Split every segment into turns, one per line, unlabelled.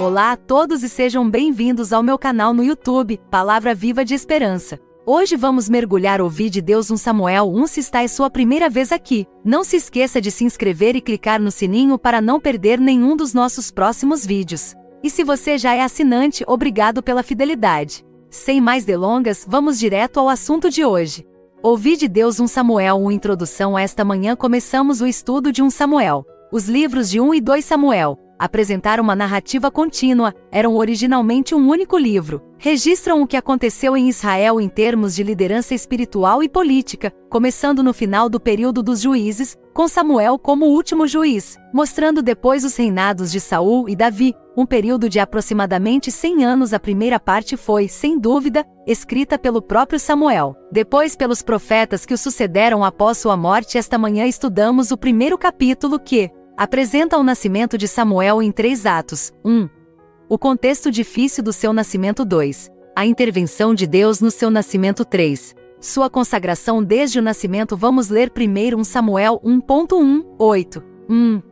Olá a todos e sejam bem-vindos ao meu canal no YouTube, Palavra Viva de Esperança. Hoje vamos mergulhar ouvir de Deus 1 Samuel 1. Se está é sua primeira vez aqui, não se esqueça de se inscrever e clicar no sininho para não perder nenhum dos nossos próximos vídeos. E se você já é assinante, obrigado pela fidelidade. Sem mais delongas, vamos direto ao assunto de hoje. Ouvir de Deus 1 Samuel 1. Introdução. Esta manhã começamos o estudo de 1 Samuel. Os livros de 1 e 2 Samuel apresentaram uma narrativa contínua, eram originalmente um único livro. Registram o que aconteceu em Israel em termos de liderança espiritual e política, começando no final do período dos juízes, com Samuel como o último juiz, mostrando depois os reinados de Saul e Davi, um período de aproximadamente 100 anos. A primeira parte foi, sem dúvida, escrita pelo próprio Samuel, depois pelos profetas que o sucederam após sua morte. Esta manhã estudamos o primeiro capítulo que apresenta o nascimento de Samuel em 3 atos. 1. O contexto difícil do seu nascimento. 2. A intervenção de Deus no seu nascimento. 3. Sua consagração desde o nascimento. Vamos ler primeiro 1 Samuel 1.1, 8. 1.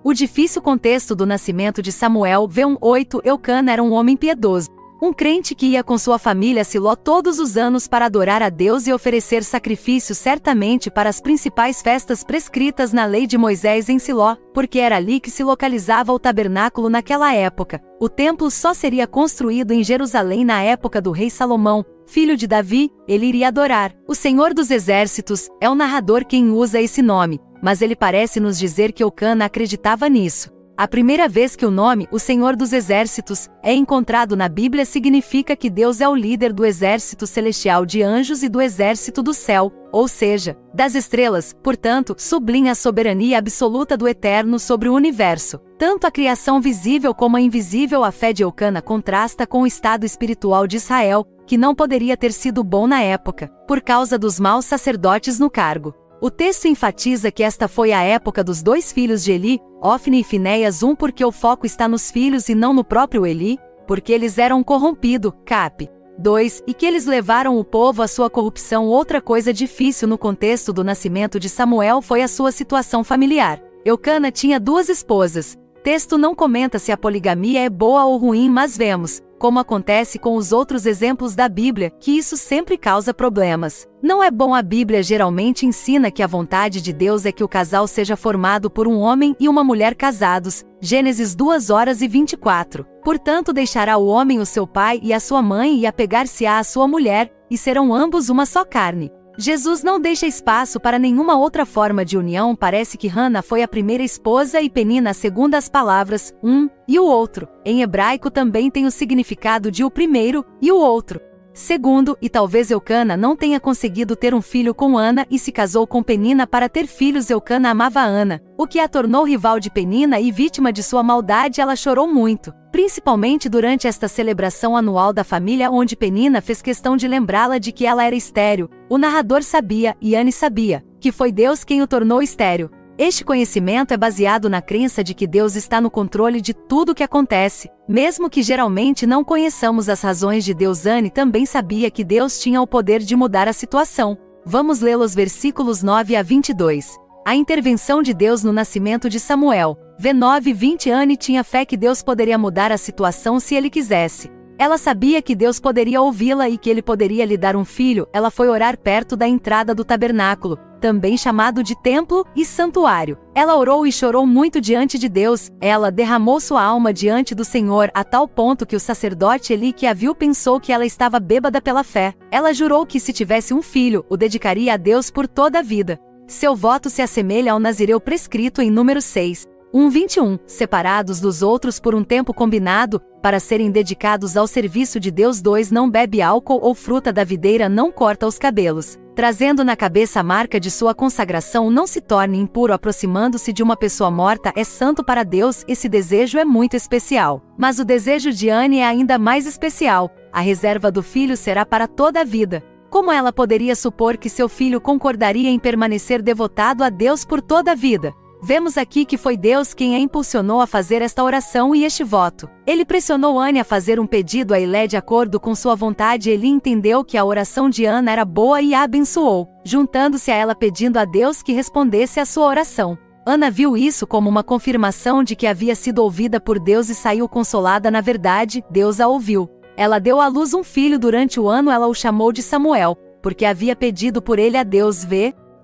O difícil contexto do nascimento de Samuel. V1 8. Eucana era um homem piedoso, um crente que ia com sua família a Siló todos os anos para adorar a Deus e oferecer sacrifícios, certamente para as principais festas prescritas na lei de Moisés em Siló, porque era ali que se localizava o tabernáculo naquela época. O templo só seria construído em Jerusalém na época do rei Salomão, filho de Davi. Ele iria adorar o Senhor dos Exércitos. É o narrador quem usa esse nome, mas ele parece nos dizer que Eucana acreditava nisso. A primeira vez que o nome, o Senhor dos Exércitos, é encontrado na Bíblia significa que Deus é o líder do exército celestial de anjos e do exército do céu, ou seja, das estrelas. Portanto, sublinha a soberania absoluta do Eterno sobre o universo. Tanto a criação visível como a invisível. A fé de Eucana contrasta com o estado espiritual de Israel, que não poderia ter sido bom na época, por causa dos maus sacerdotes no cargo. O texto enfatiza que esta foi a época dos 2 filhos de Eli, Ofni e Finéias. 1. Porque o foco está nos filhos e não no próprio Eli, porque eles eram corrompidos. Cap. 2. E que eles levaram o povo à sua corrupção. Outra coisa difícil no contexto do nascimento de Samuel foi a sua situação familiar. Eucana tinha 2 esposas. Texto não comenta se a poligamia é boa ou ruim, mas vemos, como acontece com os outros exemplos da Bíblia, que isso sempre causa problemas. Não é bom. A Bíblia geralmente ensina que a vontade de Deus é que o casal seja formado por um homem e uma mulher casados. Gênesis 2:24. Portanto, deixará o homem o seu pai e a sua mãe e apegar-se-á à sua mulher, e serão ambos uma só carne. Jesus não deixa espaço para nenhuma outra forma de união. Parece que Hana foi a primeira esposa e Penina a segunda. As palavras um e o outro em hebraico também tem o significado de o primeiro e o outro segundo, e talvez Eucana não tenha conseguido ter um filho com Ana e se casou com Penina para ter filhos. Eucana amava Ana, o que a tornou rival de Penina e vítima de sua maldade. Ela chorou muito, principalmente durante esta celebração anual da família, onde Penina fez questão de lembrá-la de que ela era estéril. O narrador sabia, e Anne sabia, que foi Deus quem o tornou estéril. Este conhecimento é baseado na crença de que Deus está no controle de tudo o que acontece, mesmo que geralmente não conheçamos as razões de Deus. Anne também sabia que Deus tinha o poder de mudar a situação. Vamos ler os versículos 9 a 22. A intervenção de Deus no nascimento de Samuel. V9:20. Anne tinha fé que Deus poderia mudar a situação se ele quisesse. Ela sabia que Deus poderia ouvi-la e que ele poderia lhe dar um filho. Ela foi orar perto da entrada do tabernáculo, também chamado de templo e santuário. Ela orou e chorou muito diante de Deus. Ela derramou sua alma diante do Senhor, a tal ponto que o sacerdote Eli, que a viu, pensou que ela estava bêbada pela fé. Ela jurou que se tivesse um filho, o dedicaria a Deus por toda a vida. Seu voto se assemelha ao nazireu prescrito em Números 6. 1:21. Separados dos outros por um tempo combinado, para serem dedicados ao serviço de Deus. 2. Não bebe álcool ou fruta da videira. Não corta os cabelos, trazendo na cabeça a marca de sua consagração. Não se torne impuro aproximando-se de uma pessoa morta. É santo para Deus. Esse desejo é muito especial, mas o desejo de Anne é ainda mais especial. A reserva do filho será para toda a vida. Como ela poderia supor que seu filho concordaria em permanecer devotado a Deus por toda a vida? Vemos aqui que foi Deus quem a impulsionou a fazer esta oração e este voto. Ele pressionou Anne a fazer um pedido a Elé de acordo com sua vontade. Ele entendeu que a oração de Ana era boa e a abençoou, juntando-se a ela pedindo a Deus que respondesse à sua oração. Ana viu isso como uma confirmação de que havia sido ouvida por Deus e saiu consolada. Na verdade, Deus a ouviu. Ela deu à luz um filho. Durante o ano ela o chamou de Samuel, porque havia pedido por ele a Deus.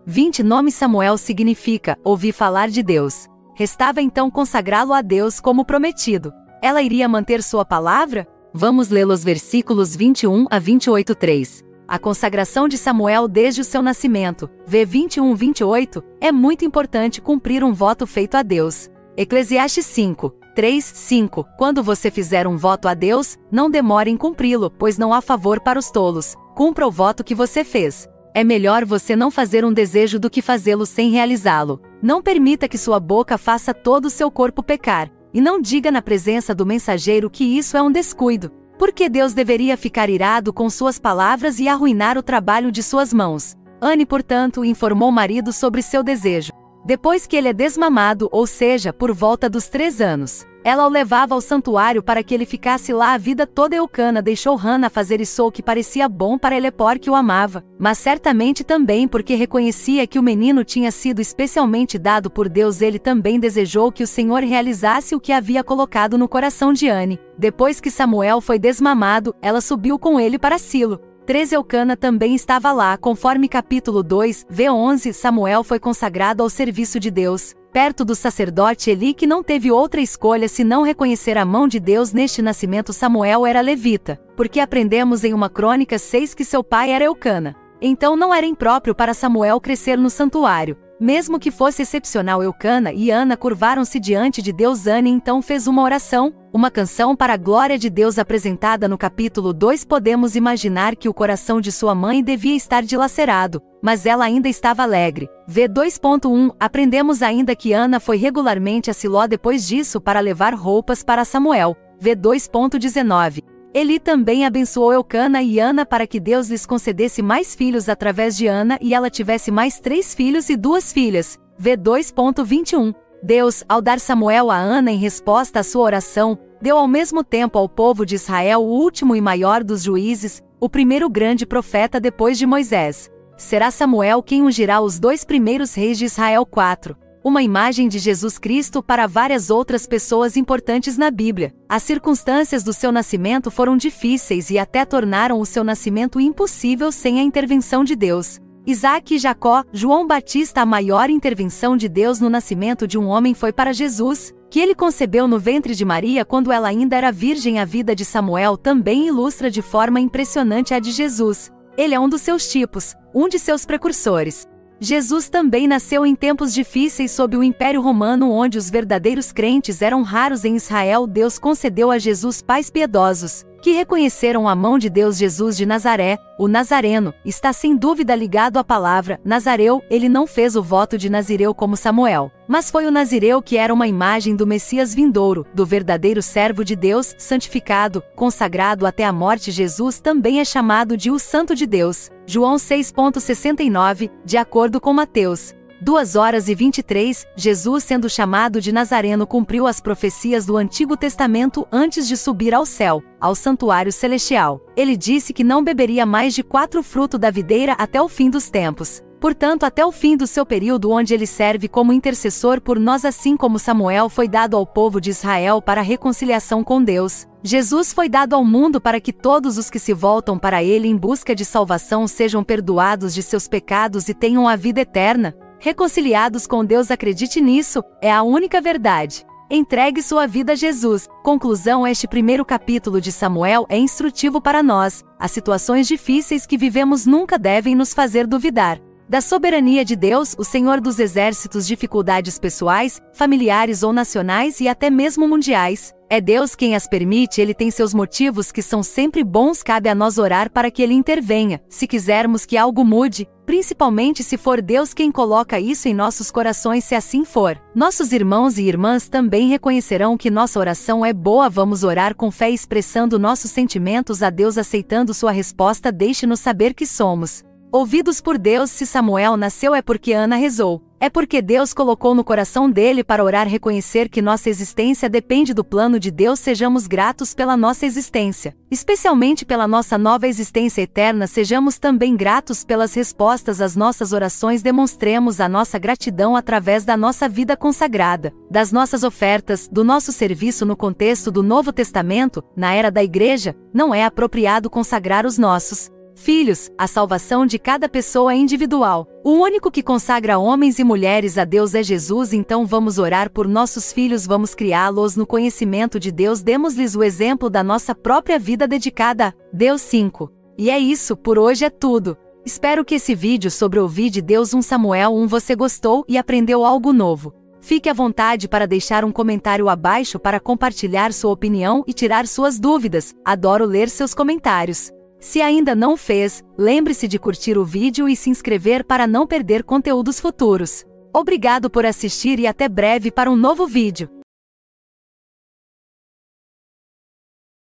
20 Nome Samuel significa ouvi falar de Deus. Restava então consagrá-lo a Deus como prometido. Ela iria manter sua palavra? Vamos ler os versículos 21 a 28. 3. A consagração de Samuel desde o seu nascimento. 21-28. É muito importante cumprir um voto feito a Deus. Eclesiastes 5. 3-5. Quando você fizer um voto a Deus, não demore em cumpri-lo, pois não há favor para os tolos. Cumpra o voto que você fez. É melhor você não fazer um desejo do que fazê-lo sem realizá-lo. Não permita que sua boca faça todo o seu corpo pecar. E não diga na presença do mensageiro que isso é um descuido. Porque Deus deveria ficar irado com suas palavras e arruinar o trabalho de suas mãos. Anne, portanto, informou o marido sobre seu desejo. Depois que ele é desmamado, ou seja, por volta dos 3 anos, ela o levava ao santuário para que ele ficasse lá a vida toda. Eucana deixou Hana fazer isso, o que parecia bom para ele porque o amava, mas certamente também porque reconhecia que o menino tinha sido especialmente dado por Deus. Ele também desejou que o Senhor realizasse o que havia colocado no coração de Anne. Depois que Samuel foi desmamado, ela subiu com ele para Silo. 3 Eucana também estava lá, conforme capítulo 2, v11. Samuel foi consagrado ao serviço de Deus, perto do sacerdote Eli, que não teve outra escolha senão reconhecer a mão de Deus. Neste nascimento Samuel era levita, porque aprendemos em 1 Crônicas 6 que seu pai era Eucana. Então não era impróprio para Samuel crescer no santuário. Mesmo que fosse excepcional, Eucana e Ana curvaram-se diante de Deus. Anne então fez uma oração, uma canção para a glória de Deus apresentada no capítulo 2. Podemos imaginar que o coração de sua mãe devia estar dilacerado, mas ela ainda estava alegre. V2.1. Aprendemos ainda que Ana foi regularmente a Siló depois disso para levar roupas para Samuel. V2.19. Eli também abençoou Eucana e Ana para que Deus lhes concedesse mais filhos através de Ana e ela tivesse mais 3 filhos e 2 filhas. V2.21. Deus, ao dar Samuel a Ana em resposta à sua oração, deu ao mesmo tempo ao povo de Israel o último e maior dos juízes, o primeiro grande profeta depois de Moisés. Será Samuel quem ungirá os 2 primeiros reis de Israel. 4. Uma imagem de Jesus Cristo para várias outras pessoas importantes na Bíblia. As circunstâncias do seu nascimento foram difíceis e até tornaram o seu nascimento impossível sem a intervenção de Deus. Isaac e Jacó. João Batista. A maior intervenção de Deus no nascimento de um homem foi para Jesus, que ele concebeu no ventre de Maria quando ela ainda era virgem. A vida de Samuel também ilustra de forma impressionante a de Jesus. Ele é um dos seus tipos, um de seus precursores. Jesus também nasceu em tempos difíceis sob o Império Romano, onde os verdadeiros crentes eram raros em Israel. Deus concedeu a Jesus pais piedosos, que reconheceram a mão de Deus. Jesus de Nazaré, o Nazareno, está sem dúvida ligado à palavra Nazareu. Ele não fez o voto de Nazireu como Samuel, mas foi o Nazireu que era uma imagem do Messias vindouro, do verdadeiro servo de Deus, santificado, consagrado até a morte. Jesus também é chamado de o Santo de Deus. João 6.69, de acordo com Mateus 2:23, Jesus, sendo chamado de Nazareno, cumpriu as profecias do Antigo Testamento antes de subir ao céu, ao santuário celestial. Ele disse que não beberia mais de 4 frutos da videira até o fim dos tempos. Portanto, até o fim do seu período, onde ele serve como intercessor por nós, assim como Samuel foi dado ao povo de Israel para a reconciliação com Deus, Jesus foi dado ao mundo para que todos os que se voltam para ele em busca de salvação sejam perdoados de seus pecados e tenham a vida eterna, reconciliados com Deus. Acredite nisso, é a única verdade. Entregue sua vida a Jesus. Conclusão: este primeiro capítulo de Samuel é instrutivo para nós. As situações difíceis que vivemos nunca devem nos fazer duvidar da soberania de Deus, o Senhor dos exércitos. Dificuldades pessoais, familiares ou nacionais e até mesmo mundiais. É Deus quem as permite. Ele tem seus motivos que são sempre bons. Cabe a nós orar para que ele intervenha, se quisermos que algo mude, principalmente se for Deus quem coloca isso em nossos corações. Se assim for, nossos irmãos e irmãs também reconhecerão que nossa oração é boa. Vamos orar com fé, expressando nossos sentimentos a Deus, aceitando sua resposta. Deixe-nos saber que somos Ouvidos por Deus. Se Samuel nasceu é porque Ana rezou. É porque Deus colocou no coração dele para orar. Reconhecer que nossa existência depende do plano de Deus. Sejamos gratos pela nossa existência, especialmente pela nossa nova existência eterna. Sejamos também gratos pelas respostas às nossas orações. Demonstremos a nossa gratidão através da nossa vida consagrada, das nossas ofertas, do nosso serviço. No contexto do Novo Testamento, na era da Igreja, não é apropriado consagrar os nossos filhos. A salvação de cada pessoa é individual. O único que consagra homens e mulheres a Deus é Jesus. Então vamos orar por nossos filhos, vamos criá-los no conhecimento de Deus. Demos-lhes o exemplo da nossa própria vida dedicada a Deus. 5. E é isso, por hoje é tudo. Espero que esse vídeo sobre ouvir de Deus 1 Samuel 1 você gostou e aprendeu algo novo. Fique à vontade para deixar um comentário abaixo para compartilhar sua opinião e tirar suas dúvidas. Adoro ler seus comentários. Se ainda não fez, lembre-se de curtir o vídeo e se inscrever para não perder conteúdos futuros. Obrigado por assistir e até breve para um novo vídeo.